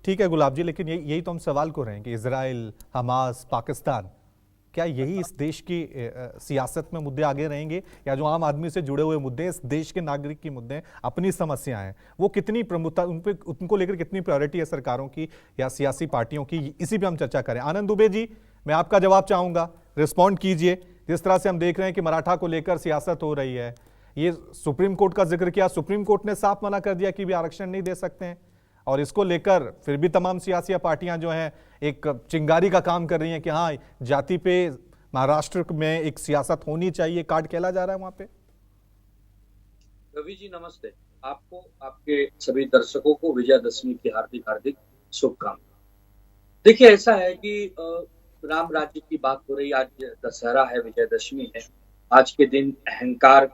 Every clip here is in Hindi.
ठीक है गुलाब जी, लेकिन यही तो हम सवाल को रहे हैं कि इजराइल, हमास, पाकिस्तान, क्या यही इस देश की सियासत में मुद्दे आगे रहेंगे, या जो आम आदमी से जुड़े हुए मुद्दे, इस देश के नागरिक की मुद्दे, अपनी समस्याएं हैं, वो कितनी प्रमुखता, उनको लेकर कितनी प्रायोरिटी है सरकारों की या सियासी पार्टियों की, इसी पे हम चर्चा करें। आनंद दुबे जी, मैं आपका जवाब चाहूंगा, रिस्पॉन्ड कीजिए। जिस तरह से हम देख रहे हैं कि मराठा को लेकर सियासत हो रही है, ये सुप्रीम कोर्ट का जिक्र किया, सुप्रीम कोर्ट ने साफ मना कर दिया कि भी आरक्षण नहीं दे सकते हैं, और इसको लेकर फिर भी तमाम सियासी पार्टियां जो हैं एक चिंगारी का काम कर रही हैं कि हाँ, जाति पे महाराष्ट्र में एक सियासत होनी चाहिए, कार्ड खेला जा रहा है वहां पे। रवि जी नमस्ते। आपको, आपके सभी दर्शकों को विजयादशमी की हार्दिक हार्दिक शुभकामनाएं। देखिए, ऐसा है कि राम राज्य की बात हो रही, आज दशहरा है, विजयदशमी है। आज के दिन अहंकार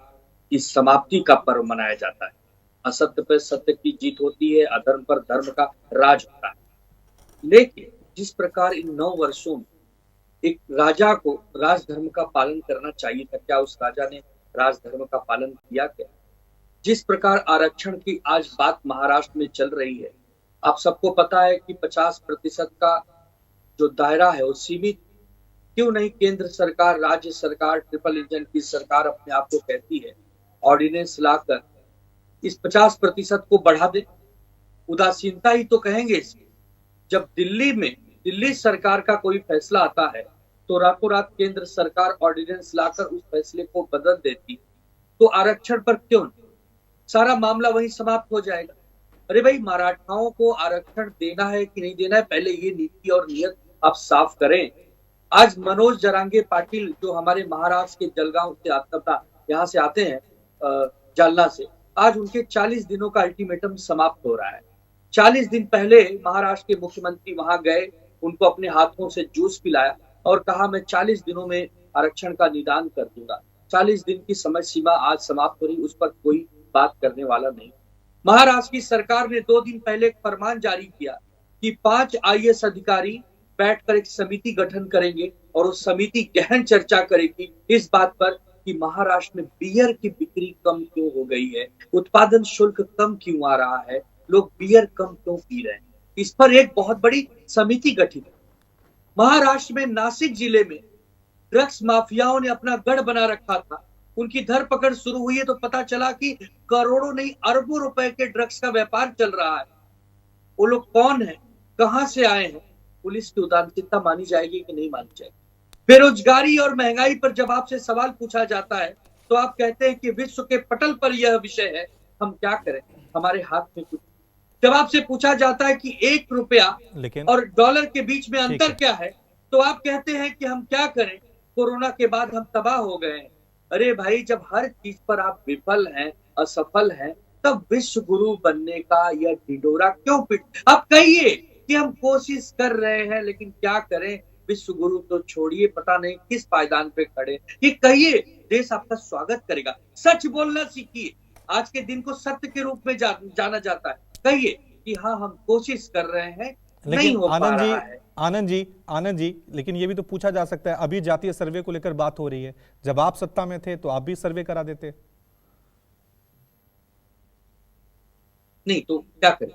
की समाप्ति का पर्व मनाया जाता है। असत्य पर सत्य की जीत होती है, अधर्म पर धर्म का राज होता है। लेकिन जिस प्रकार इन 9 वर्षों में एक राजा को राजधर्म का पालन करना चाहिए था, क्या उस राजा ने राजधर्म का पालन किया? क्या जिस प्रकार आरक्षण की आज बात महाराष्ट्र में चल रही है, आप सबको पता है कि 50% का जो दायरा है वो सीमित क्यों नहीं? केंद्र सरकार, राज्य सरकार, ट्रिपल इंजन की सरकार अपने आप को कहती है, ऑर्डिनेंस लाकर इस 50% को बढ़ा दे। उदासीनता ही तो कहेंगे इसकी। जब दिल्ली सरकार का कोई फैसला आता है तो रातों रात केंद्र सरकार ऑर्डिनेंस लाकर उस फैसले को बदल देती, तो आरक्षण पर क्यों नहीं? सारा मामला वहीं समाप्त हो जाएगा। अरे भाई, मराठाओं को आरक्षण देना है कि नहीं देना है, पहले ये नीति और नियत आप साफ करें। आज मनोज जरांगे पाटिल जो हमारे महाराष्ट्र के जलगांव से आता, यहाँ से आते हैं, जालना से, आज उनके 40 दिनों का अल्टीमेटम समाप्त हो रहा है। 40 दिन पहले महाराष्ट्र के मुख्यमंत्री वहां गए, उनको अपने हाथों से जूस पिलाया और कहा मैं 40 दिनों में आरक्षण का निदान कर दूंगा। 40 दिन की समय सीमा आज समाप्त हो रही, उस पर कोई बात करने वाला नहीं। महाराष्ट्र की सरकार ने 2 दिन पहले एक फरमान जारी किया कि 5 आईएएस अधिकारी बैठकर एक समिति गठन करेंगे और उस समिति गहन चर्चा करेगी इस बात पर कि महाराष्ट्र में बियर की बिक्री कम क्यों हो गई है, उत्पादन शुल्क कम क्यों आ रहा है, लोग बियर कम क्यों पी रहे हैं। इस पर एक बहुत बड़ी समिति गठित है। महाराष्ट्र में नासिक जिले में ड्रग्स माफियाओं ने अपना गढ़ बना रखा था। उनकी धरपकड़ शुरू हुई है तो पता चला कि करोड़ों नहीं अरबों रुपए के ड्रग्स का व्यापार चल रहा है। वो लोग कौन है, कहां से आए हैं, पुलिस की उदासीनता मानी जाएगी कि नहीं मानी जाएगी? बेरोजगारी और महंगाई पर जब आपसे सवाल पूछा जाता है तो आप कहते हैं कि विश्व के पटल पर यह विषय है, हम क्या करें, हमारे हाथ में कुछ। जब आपसे पूछा जाता है कि 1 रुपया और डॉलर के बीच में अंतर क्या है, तो आप कहते हैं कि हम क्या करें, कोरोना के बाद हम तबाह हो गए हैं। अरे भाई, जब हर चीज पर आप विफल हैं, असफल हैं, तब विश्व गुरु बनने का यह ढिंढोरा क्यों पीट? आप कहिए कि हम कोशिश कर रहे हैं, लेकिन क्या करें, विश्व गुरु तो छोड़िए, पता नहीं किस पायदान पे खड़े। ये कहिए, देश आपका स्वागत करेगा। सच बोलना सीखिए। आज के दिन को सत्य के रूप में जाना जाता है। कहिए कि हाँ, हम कोशिश कर रहे हैं, नहीं हो पा रहा है। आनंद जी, लेकिन ये भी तो पूछा जा सकता है, अभी जातीय सर्वे को लेकर बात हो रही है, जब आप सत्ता में थे तो आप भी सर्वे करा देते। नहीं तो क्या करें,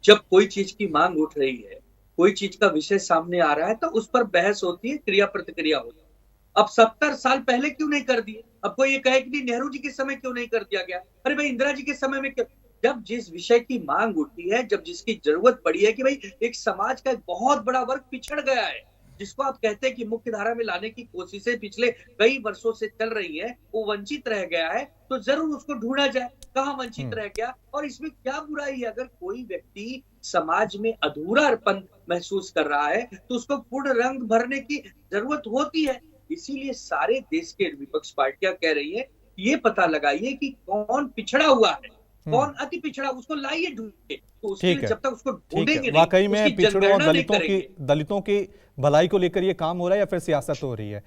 जब कोई चीज की मांग उठ रही है, कोई चीज का विषय सामने आ रहा है, तो उस पर बहस होती है, क्रिया प्रतिक्रिया होती है। अब 70 साल पहले क्यों नहीं कर दिए? अब कोई ये कहे कि नहीं, नेहरू जी के समय क्यों नहीं कर दिया गया? अरे भाई, इंदिरा जी के समय में क्यों? जब जिस विषय की मांग उठी है, जब जिसकी जरूरत पड़ी है कि भाई एक समाज का एक बहुत बड़ा वर्ग पिछड़ गया है, जिसको आप कहते हैं कि मुख्य धारा में लाने की कोशिशें पिछले कई वर्षों से चल रही है, वो वंचित रह गया है, तो जरूर उसको ढूंढा जाए कहाँ वंचित रह गया। और इसमें क्या बुराई है? अगर कोई व्यक्ति समाज में अधूरापन महसूस कर रहा है तो उसको पूर्ण रंग भरने की जरूरत होती है। इसीलिए सारे देश के विपक्ष पार्टियां कह रही है, ये पता लगाइए कि कौन पिछड़ा हुआ है, कौन अति पिछड़ा, उसको लाइए ढूंढे। तो उसके लिए जब तक उसको ढूंढेंगे नहीं, वाकई में पिछड़ों और दलितों दलितों की भलाई को लेकर ये काम हो रहा है या फिर सियासत हो रही है?